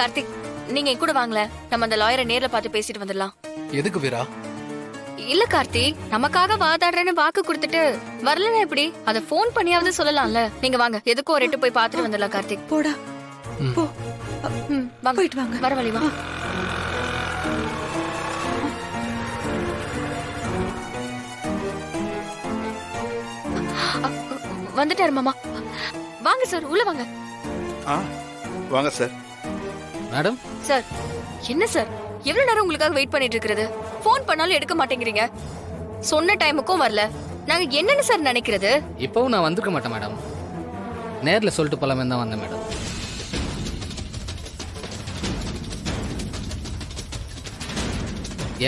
கார்த்திக், நீங்க என் கூட வாங்கல, நம்ம அந்த லாயரை நேர்ல பார்த்து பேசிட்டு வந்துடலாம். எதுக்கு வீரா? இல்ல கார்த்திக், நமக்காக வாதாடுறேன்னு வாக்கு கொடுத்துட்டு வரலன்னா எப்படி? அத போன் பண்ணியாவது சொல்லலாம்ல. நீங்க வாங்க, எதுக்கும் ஒரு எட்டு போய் பார்த்துட்டு வந்துடலாம். கார்த்திக் போடா போ. வாங்க, போயிட்டு வாங்க. வர வழி வா. வந்துட்டாரு மாமா. வாங்க சார், உள்ள வாங்க. வாங்க சார். மேடம் சார், என்ன சார் எவ்வளவு நேரம் உங்களுக்காக வெயிட் பண்ணிட்டு இருக்கிறது? போன் பண்ணாலும் எடுக்க மாட்டேங்கிறீங்க. சொன்ன டைமுக்கும் வரல. நாங்க என்னன்னு சார் நினைக்கிறது? இப்பவும் நான் வந்திருக்க மாட்டேன் மேடம். நேர்ல சொல்லிட்டு போலாமே தான் வந்தேன் மேடம்.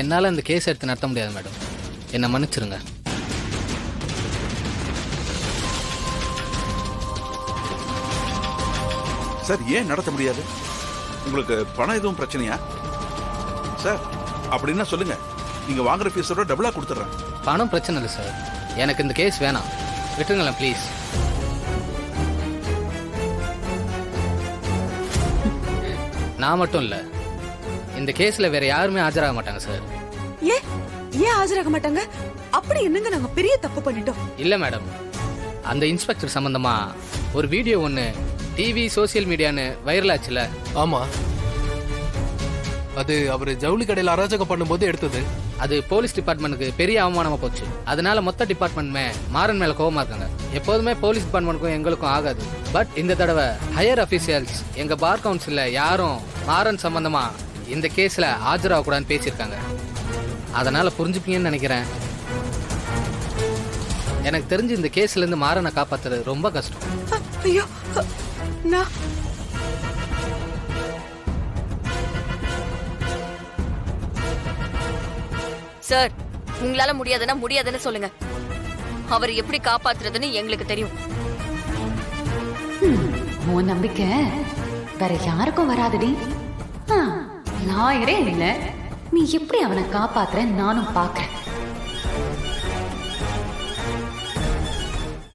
என்னால இந்த கேஸ் எடுத்து நடத்த முடியாது மேடம். என்னை மன்னிச்சிருங்க. சார் ஏன் நடத்த முடியாது? உங்களுக்கு பணம் எதுவும் பிரச்சனையா சார்? அப்படின்னா சொல்லுங்க, நீங்க வாங்குற ஃபீஸோட டபுளா கொடுத்துட்றேன். பணம் பிரச்சனை இல்லை சார், எனக்கு இந்த கேஸ் வேணாம். விட்டுருங்களேன் ப்ளீஸ். நான் மட்டும் இல்லை, இந்த கேஸ்ல வேற யாருமே ஆஜராக மாட்டாங்க சார். ஏன் ஆஜராக மாட்டாங்க? அப்படி என்னங்க நாங்க பெரிய தப்பு பண்ணிட்டோம்? இல்லை மேடம், அந்த இன்ஸ்பெக்டர் சம்பந்தமா ஒரு வீடியோ ஒன்று டிவி சோசியல் மீடியான்னு வைரல் ஆச்சுல. ஆமா, அது அவரு ஜவுளி கடையில் அராஜகம் பண்ணும்போது எடுத்தது. அது போலீஸ் டிபார்ட்மெண்ட்டுக்கு பெரிய அவமானமா போச்சு. அதனால மொத்த டிபார்ட்மெண்ட்டுமே மாறன் மேல கோவமா இருக்காங்க. எப்போதுமே போலீஸ் டிபார்ட்மெண்ட்டுக்கும் எங்களுக்கும் ஆகாது. பட் இந்த தடவை ஹையர் அபிஷியல்ஸ் எங்க பார் கவுன்சில்ல யாரும் மாறன் சம்பந்தமா இந்த கேஸ்ல ஆஜராக கூடாதுன்னு பேசியிருக்காங்க. அதனால புரிஞ்சுப்பீங்கன்னு நினைக்கிறேன். எனக்கு தெரிஞ்சு இந்த கேஸ்ல இருந்து மாறனை காப்பாத்துறது ரொம்ப கஷ்டம். ஐயோ, நான் சார், உங்களால முடியாதுன்னா முடியாதுன்னு சொல்லுங்க. அவர் எப்படி காப்பாத்துறதுன்னு எங்களுக்கு தெரியும். உன் நம்பிக்கை வேற யாருக்கும் வராதுடி. லாயரே இல்ல, நீ எப்படி அவனை காப்பாத்துற நானும் பாக்குறேன்.